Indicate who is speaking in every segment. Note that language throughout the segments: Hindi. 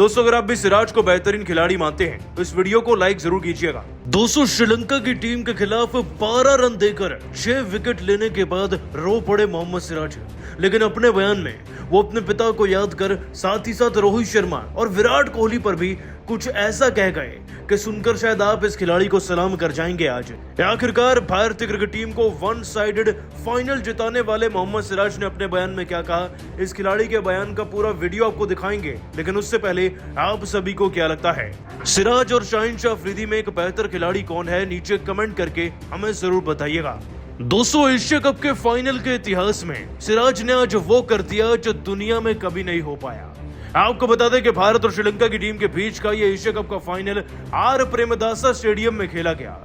Speaker 1: दोस्तों अगर आप भी सिराज को बेहतरीन खिलाड़ी मानते हैं तो इस वीडियो को लाइक जरूर कीजिएगा। दोस्तों श्रीलंका की टीम के खिलाफ 12 रन देकर 6 विकेट लेने के बाद रो पड़े मोहम्मद सिराज, लेकिन अपने बयान में वो अपने पिता को याद कर साथ ही साथ रोहित शर्मा और विराट कोहली पर भी कुछ ऐसा कह गए कि सुनकर शायद आप इस खिलाड़ी को सलाम कर जाएंगे। आज आखिरकार भारतीय क्रिकेट टीम को वन साइडेड फाइनल जिताने वाले मोहम्मद सिराज ने अपने बयान में क्या कहा, इस खिलाड़ी के बयान का पूरा वीडियो आपको दिखाएंगे, लेकिन उससे पहले आप सभी को क्या लगता है सिराज और शाहीन शाह अफरीदी में एक बेहतर खिलाड़ी कौन है, नीचे कमेंट करके हमें जरूर बताइएगा। दोस्तों एशिया कप के फाइनल के इतिहास में सिराज ने आज वो कर दिया जो दुनिया में कभी नहीं हो पाया। आपको बता दें कि भारत और श्रीलंका की टीम के बीच का ये एशिया कप का फाइनल आर प्रेमदासा स्टेडियम में खेला गया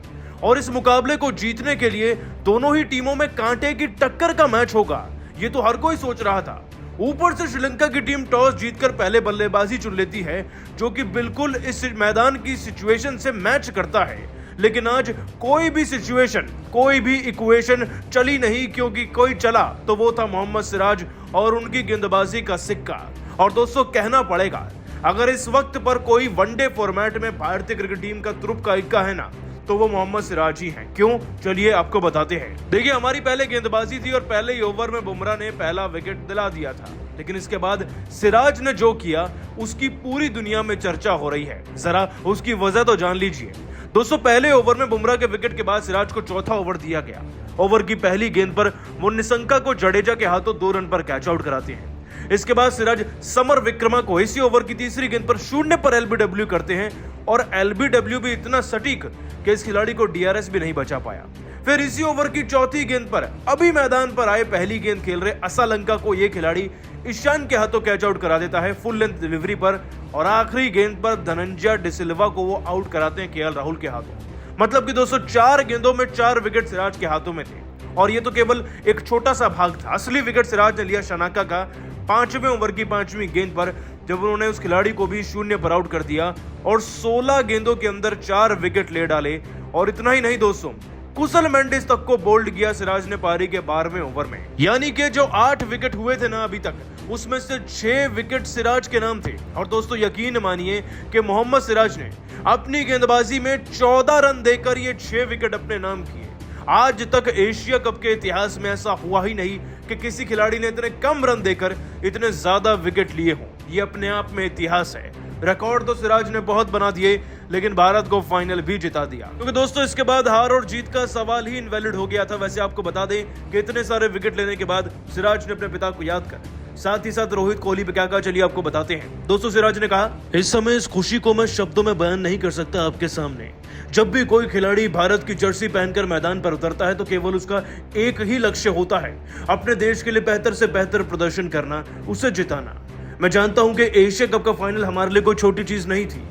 Speaker 1: और इस मुकाबले को जीतने के लिए दोनों ही टीमों में कांटे की टक्कर का मैच होगा, ये तो हर कोई सोच रहा था। ऊपर से श्रीलंका की टीम टॉस जीतकर पहले बल्लेबाजी चुन लेती है, जो कि बिल्कुल इस मैदान की सिचुएशन से मैच करता है। लेकिन आज कोई भी सिचुएशन, कोई भी इक्वेशन चली नहीं, क्योंकि कोई चला तो वो था मोहम्मद सिराज और उनकी गेंदबाजी का सिक्का। और दोस्तों कहना पड़ेगा, अगर इस वक्त पर कोई वनडे फॉर्मेट में भारतीय क्रिकेट टीम का तुरुप का इक्का है ना, तो वो मोहम्मद सिराज ही हैं। क्यों, चलिए आपको बताते हैं। देखिए हमारी पहले गेंदबाजी थी और पहले ही ओवर में बुमराह ने पहला विकेट दिला दिया था, लेकिन इसके बाद सिराज ने जो किया उसकी पूरी दुनिया में चर्चा हो रही है। जरा उसकी वजह तो जान लीजिए। दोस्तों पहले ओवर में बुमराह के विकेट के बाद सिराज को चौथा ओवर दिया गया। ओवर की पहली गेंद पर वो निशंका को जडेजा के हाथों 2 रन पर कैच आउट कराते हैं। इसके बाद सिराज समर विक्रमा को इसी ओवर की तीसरी गेंद पर 0 पर एलबीडब्ल्यू करते हैं और एलबीडब्ल्यू भी इतना सटीक कि इस खिलाड़ी को डीआरएस भी नहीं बचा पाया। फिर इसी ओवर की चौथी गेंद पर अभी मैदान पर आए पहली गेंद खेल रहे असलंका को ये खिलाड़ी ईशान के हाथों कैच आउट करा देता है फुल लेंथ डिलीवरी पर, और आखिरी गेंद पर धनंजय डिसिल्वा को वो आउट कराते हैं केएल राहुल के हाथों। मतलब कि दोस्तों 4 गेंदों में 4 विकेट सिराज के हाथों में थे, और ये तो केवल एक छोटा सा भाग था। असली विकेट सिराज ने लिया शनाका का 5वें ओवर की 5वीं गेंद पर, जब उन्होंने उस खिलाड़ी को भी 0 पर आउट कर दिया और 16 गेंदों के अंदर 4 विकेट ले डाले। और इतना ही नहीं दोस्तों, कुशल मेंडिस तक को बोल्ड किया सिराज ने पारी के 12वें ओवर में। यानी कि जो 8 विकेट हुए थे ना अभी तक, उसमें से 6 विकेट सिराज के नाम थे। और दोस्तों यकीन मानिए कि मोहम्मद सिराज ने अपनी गेंदबाजी में 14 रन देकर ये 6 विकेट अपने नाम किए। आज तक एशिया कप के इतिहास में ऐसा हुआ ही नहीं कि किसी खिलाड़ी ने इतने कम रन देकर इतने ज्यादा विकेट लिए हों। ये अपने आप में इतिहास है। रिकॉर्ड तो सिराज ने बहुत बना दिए, लेकिन भारत को फाइनल भी जिता दिया, क्योंकि दोस्तों इसके बाद हार और जीत का सवाल ही इनवैलिड हो गया था। वैसे आपको बता दें कि इतने सारे विकेट लेने के बाद सिराज ने अपने पिता को याद कर साथ ही साथ रोहित कोहली पे क्या कहा, चलिए आपको बताते हैं। दोस्तों सिराज ने कहा, इस समय इस खुशी को मैं शब्दों में बयान नहीं कर सकता आपके सामने। जब भी कोई खिलाड़ी भारत की जर्सी पहनकर मैदान पर उतरता है तो केवल उसका एक ही लक्ष्य होता है, अपने देश के लिए बेहतर से बेहतर प्रदर्शन करना, उसे जिताना। मैं जानता हूं कि एशिया कप का फाइनल हमारे लिए कोई छोटी चीज नहीं थी,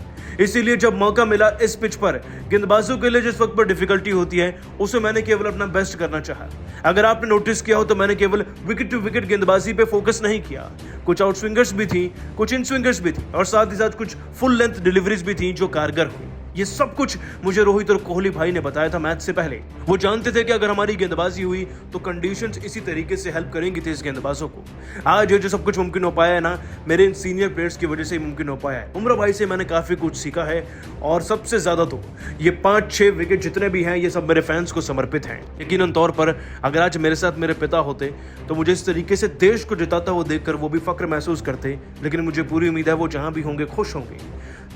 Speaker 1: इसीलिए जब मौका मिला इस पिच पर गेंदबाजों के लिए जिस वक्त पर डिफिकल्टी होती है, उसे मैंने केवल अपना बेस्ट करना चाहा। अगर आपने नोटिस किया हो तो मैंने केवल विकेट टू विकेट गेंदबाजी पे फोकस नहीं किया, कुछ आउट स्विंगर्स भी थी, कुछ इन स्विंगर्स भी थी, और साथ ही साथ कुछ फुल लेंथ डिलीवरीज भी थी जो कारगर हुई। ये सब कुछ मुझे रोहित और कोहली भाई ने बताया था मैच से पहले। वो जानते थे कि अगर हमारी गेंदबाजी हुई तो कंडीशंस इसी तरीके से हेल्प करेंगी तेज गेंदबाजों को। आज जो सब कुछ मुमकिन हो पाया है ना, मेरे इन सीनियर प्लेयर्स की वजह से ही मुमकिन हो पाया है। बुमराह भाई से मैंने काफी कुछ सीखा है, और सबसे ज्यादा तो ये 5-6 विकेट जितने भी हैं ये सब मेरे फैंस को समर्पित हैं। यकीनन तौर पर अगर आज मेरे साथ मेरे पिता होते तो मुझे इस तरीके से देश को जिताता हुआ देखकर वो भी फक्र महसूस करते, लेकिन मुझे पूरी उम्मीद है वो जहां भी होंगे खुश होंगे।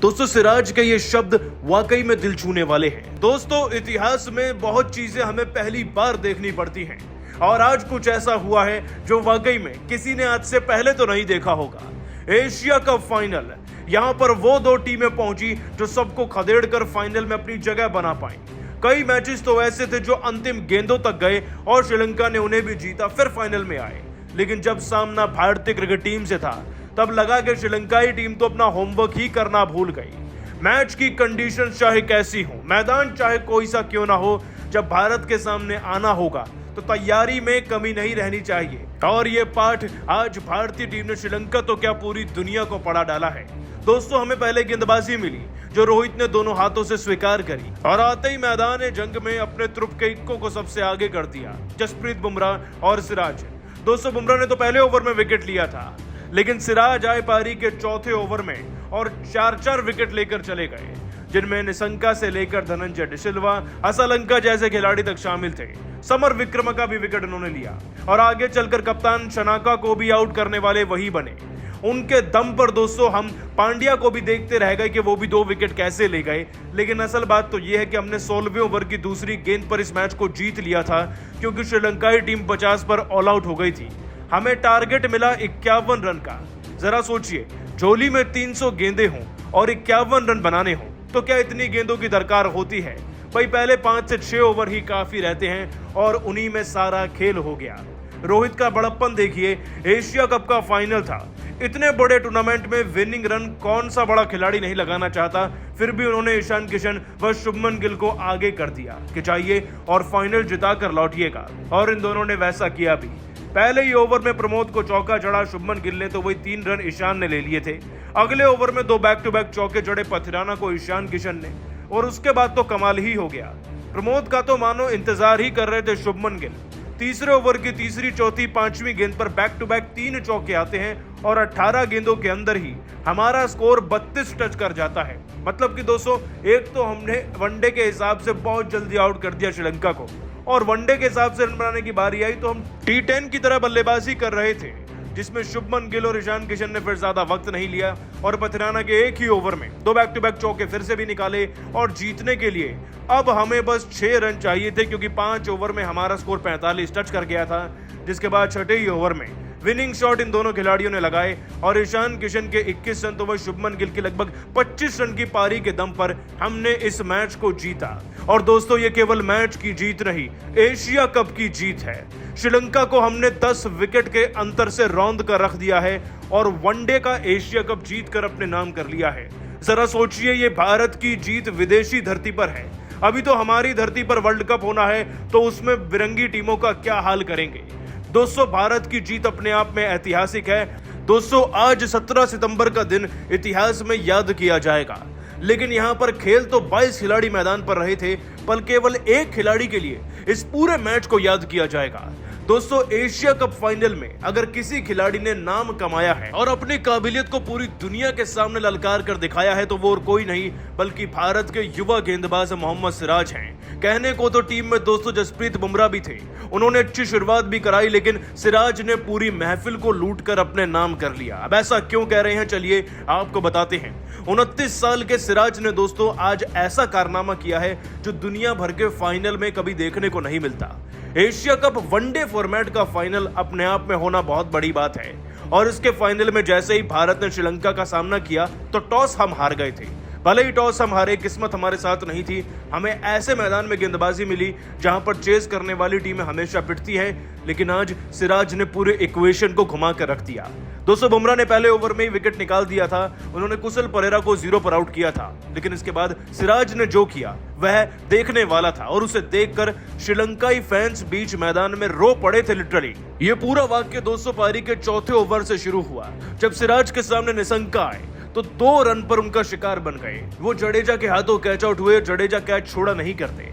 Speaker 1: दोस्तों सिराज के ये शब्द वाकई में दिल छूने वाले हैं। दोस्तों इतिहास में बहुत चीजें हमें पहली बार देखनी पड़ती हैं, और आज कुछ ऐसा हुआ है जो वाकई में किसी ने आज से पहले तो नहीं देखा होगा। एशिया कप फाइनल, यहाँ पर वो 2 टीमें पहुंची जो सबको खदेड़ कर फाइनल में अपनी जगह बना पाई। कई मैचेस तो ऐसे थे जो अंतिम गेंदों तक गए और श्रीलंका ने उन्हें भी जीता, फिर फाइनल में आए। लेकिन जब सामना भारतीय क्रिकेट टीम से था तब लगा कि श्रीलंकाई टीम तो अपना होमवर्क ही करना भूल गई। मैच की कंडीशन चाहे कैसी हो, मैदान चाहे कोई सा क्यों ना हो, जब भारत के सामने आना होगा तो तैयारी में कमी नहीं रहनी चाहिए। और ये पाठ आज भारतीय टीम ने श्रीलंका तो क्या पूरी दुनिया को पढ़ा डाला है। दोस्तों हमें पहले गेंदबाजी मिली जो रोहित ने दोनों हाथों से स्वीकार करी, और आते ही मैदान जंग में अपने तुरुप के इक्को को सबसे आगे कर दिया, जसप्रीत बुमराह और सिराज। दोस्तों बुमराह ने तो पहले ओवर में विकेट लिया था, लेकिन सिराज आए पारी के चौथे ओवर में और 4-4 विकेट लेकर चले गए, जिनमें निशंका से लेकर धनंजय डिसिल्वा, असलंका जैसे खिलाड़ी तक शामिल थे। समर विक्रम का भी विकेट उन्होंने लिया और आगे चलकर कप्तान शनाका को भी आउट करने वाले वही बने। उनके दम पर दोस्तों हम पांड्या को भी देखते रह गए कि वो भी 2 विकेट कैसे ले गए। लेकिन असल बात तो यह है कि हमने 16वें ओवर की दूसरी गेंद पर इस मैच को जीत लिया था, क्योंकि श्रीलंकाई टीम 50 पर ऑल आउट हो गई थी। हमें टारगेट मिला 51 रन का। जरा सोचिए, झोली में 300 गेंदें हों और 51 रन बनाने हों तो क्या इतनी गेंदों की दरकार होती है? भाई पहले 5 से 6 ओवर ही काफी रहते हैं और उन्हीं में सारा खेल हो गया। रोहित का बड़प्पन देखिए, एशिया कप का फाइनल था, इतने बड़े टूर्नामेंट में विनिंग रन कौन सा बड़ा खिलाड़ी नहीं लगाना चाहता, फिर भी उन्होंने ईशान किशन व शुभमन गिल को आगे कर दिया कि चाहिए और फाइनल जिता कर लौटिएगा, और इन दोनों ने वैसा किया भी। पहले ही ओवर में प्रमोद को चौका जड़ा शुभमन गिल ने, तो वही 3 रन ईशान ने ले लिए थे। अगले ओवर में 2 बैक टू बैक चौके जड़े पथिराना को ईशान किशन ने, और उसके बाद तो कमाल ही हो गया। प्रमोद का तो मानो इंतजार ही कर रहे थे शुभमन गिल। तीसरे ओवर की तीसरी, चौथी, 5वीं गेंद पर बैक टू बैक 3 चौके आते हैं और 18 गेंदों के अंदर ही हमारा स्कोर 32 टच कर जाता है। मतलब कि दोस्तों, एक तो हमने वनडे के हिसाब से बहुत जल्दी आउट कर दिया श्रीलंका को, और वनडे के हिसाब से रन बनाने की बारी आई तो हम T10 की तरह बल्लेबाजी कर रहे थे, जिसमें शुभमन गिल और ईशान किशन ने फिर ज्यादा वक्त नहीं लिया और पथिराना के एक ही ओवर में 2 बैक टू बैक चौके फिर से भी निकाले। और जीतने के लिए अब हमें बस 6 रन चाहिए थे, क्योंकि 5 ओवर में हमारा स्कोर 45 टच कर गया था। जिसके बाद छठे ही ओवर में विनिंग शॉट इन दोनों खिलाड़ियों ने लगाए और ईशान किशन के 21 रन तो वह शुभमन गिल की लगभग 25 रन की पारी के दम पर हमने इस मैच को जीता। और दोस्तों, ये केवल मैच की जीत नहीं, एशिया कप की जीत है। श्रीलंका को हमने 10 विकेट के अंतर से रौंद कर रख दिया है और वनडे का एशिया कप जीत कर अपने नाम कर लिया है। जरा सोचिए, ये भारत की जीत विदेशी धरती पर है। अभी तो हमारी धरती पर वर्ल्ड कप होना है, तो उसमें बिरंगी टीमों का क्या हाल करेंगे। दोस्तों, भारत की जीत अपने आप में ऐतिहासिक है। दोस्तों, आज 17 सितंबर का दिन इतिहास में याद किया जाएगा। लेकिन यहाँ पर खेल तो 22 खिलाड़ी मैदान पर रहे थे, पर केवल एक खिलाड़ी के लिए इस पूरे मैच को याद किया जाएगा। दोस्तों, एशिया कप फाइनल में अगर किसी खिलाड़ी ने नाम कमाया है और अपनी काबिलियत को पूरी दुनिया के सामने ललकार कर दिखाया है, तो वो और कोई नहीं बल्कि भारत के युवा गेंदबाज मोहम्मद सिराज हैं। कहने को तो टीम में दोस्तों जसप्रीत बुमराह भी थे, उन्होंने अच्छी शुरुआत भी कराई, लेकिन सिराज ने पूरी महफिल को लूट कर अपने नाम कर लिया। अब ऐसा क्यों कह रहे हैं, चलिए आपको बताते हैं। 29 साल के सिराज ने दोस्तों आज ऐसा कारनामा किया है जो दुनिया भर के फाइनल में कभी देखने को नहीं मिलता। एशिया कप वनडे फॉर्मेट का फाइनल अपने आप में होना बहुत बड़ी बात है, और इसके फाइनल में जैसे ही भारत ने श्रीलंका का सामना किया तो टॉस हम हार गए थे। भले ही टॉस हम हारे, किस्मत हमारे साथ नहीं थी। हमें ऐसे मैदान में गेंदबाजी मिली जहां पर चेस करने वाली टीमें हमेशा पिटती है, लेकिन आज सिराज ने पूरे इक्वेशन को घुमा कर रख दिया। दोस्तों, बुमराह ने पहले ओवर में ही विकेट निकाल दिया था, उन्होंने कुशल परेरा को 0 पर आउट किया था, लेकिन इसके बाद सिराज ने जो किया वह देखने वाला था, और उसे देखकर श्रीलंकाई फैंस बीच मैदान में रो पड़े थे लिटरली। ये पूरा वाक्य दोस्तों पारी के चौथे ओवर से शुरू हुआ, जब सिराज के सामने निशंका आए तो 2 रन पर उनका शिकार बन गए। वो जडेजा के हाथों कैच आउट हुए, जडेजा कैच छोड़ा नहीं करते।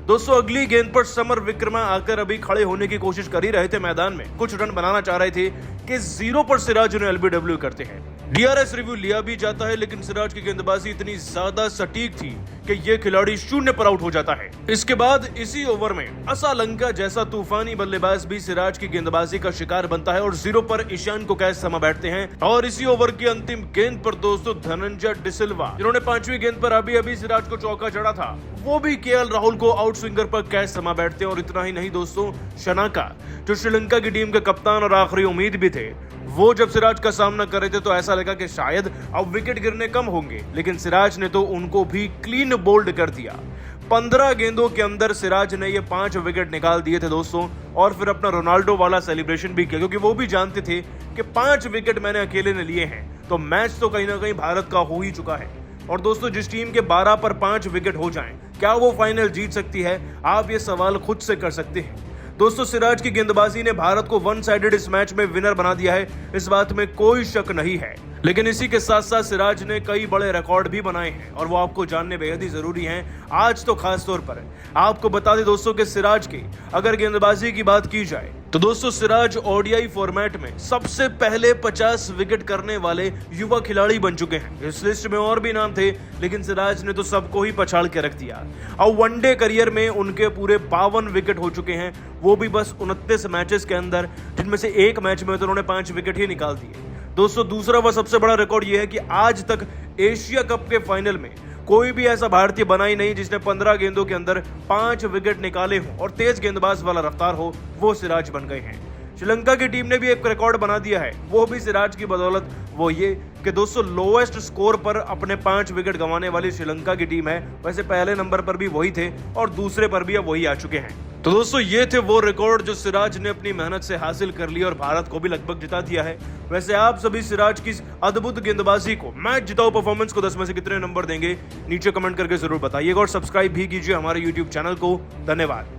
Speaker 1: दोस्तों, अगली गेंद पर समर विक्रमा आकर अभी खड़े होने की कोशिश कर ही रहे थे मैदान में, कुछ रन बनाना चाह रहे थे कि 0 पर सिराज उन्हें एलबीडब्ल्यू करते हैं। डीआरएस रिव्यू लिया भी जाता है, लेकिन सिराज की गेंदबाजी इतनी ज्यादा सटीक थी कि ये खिलाड़ी 0 पर आउट हो जाता है। इसके बाद इसी ओवर में असलंका जैसा तूफानी बल्लेबाज भी सिराज की गेंदबाजी का शिकार बनता है और 0 पर ईशान को कैच समा बैठते हैं। और इसी ओवर की अंतिम गेंद पर दोस्तों धनंजय डिसिल्वा, जिन्होंने 5वीं गेंद पर अभी सिराज को चौका जड़ा था, वो भी केएल राहुल को आउट स्विंगर पर कैच समा बैठते हैं। और इतना ही नहीं दोस्तों, शनाका जो श्रीलंका की टीम के कप्तान और आखिरी उम्मीद भी थे, वो जब सिराज का सामना कर रहे थे तो ऐसा लगा कि शायद अब विकेट गिरने कम होंगे, लेकिन सिराज ने तो उनको भी क्लीन बोल्ड कर दिया। 15 गेंदों के अंदर सिराज ने ये 5 विकेट निकाल दिए थे दोस्तों, और फिर अपना रोनाल्डो वाला सेलिब्रेशन भी किया, क्योंकि वो भी जानते थे कि 5 विकेट मैंने अकेले ने लिए हैं, तो मैच तो कहीं ना कहीं भारत का हो ही चुका है। और दोस्तों, जिस टीम के 12 पर 5 विकेट हो जाएं, क्या वो फाइनल जीत सकती है? आप ये सवाल खुद से कर सकते हैं। दोस्तों, सिराज की गेंदबाजी ने भारत को 1 साइडेड इस मैच में विनर बना दिया है, इस बात में कोई शक नहीं है। लेकिन इसी के साथ साथ सिराज ने कई बड़े रिकॉर्ड भी बनाए हैं, और वो आपको जानने बेहद ही जरूरी हैं। आज तो खास तौर पर आपको बता दें दोस्तों कि सिराज की अगर गेंदबाजी की बात की जाए तो दोस्तों सिराज ओडीआई फॉर्मेट में सबसे पहले 50 विकेट करने वाले युवा खिलाड़ी बन चुके हैं। इस लिस्ट में और भी नाम थे, लेकिन सिराज ने तो सबको ही पछाड़ के रख दिया। अब वनडे करियर में उनके पूरे 52 विकेट हो चुके हैं, वो भी बस 29 मैचेस के अंदर, जिनमें से एक मैच में तो उन्होंने 5 विकेट ही निकाल दिए। दोस्तों दूसरा व सबसे बड़ा रिकॉर्ड यह है कि आज तक एशिया कप के फाइनल में कोई भी ऐसा भारतीय बना ही नहीं जिसने 15 गेंदों के अंदर 5 विकेट निकाले हों और तेज गेंदबाज वाला रफ्तार हो, वो सिराज बन गए हैं। श्रीलंका की टीम ने भी एक रिकॉर्ड बना दिया है, वो भी सिराज की बदौलत। वो ये कि दोस्तों लोएस्ट स्कोर पर अपने 5 विकेट गंवाने वाली श्रीलंका की टीम है। वैसे पहले नंबर पर भी वही थे और दूसरे पर भी अब वही आ चुके हैं। तो दोस्तों ये थे वो रिकॉर्ड जो सिराज ने अपनी मेहनत से हासिल कर लिया और भारत को भी लगभग जिता दिया है। वैसे आप सभी सिराज की अद्भुत गेंदबाजी को, मैच जिताऊ परफॉर्मेंस को 10 में से कितने नंबर देंगे, नीचे कमेंट करके जरूर बताइएगा और सब्सक्राइब भी कीजिए हमारे YouTube चैनल को। धन्यवाद।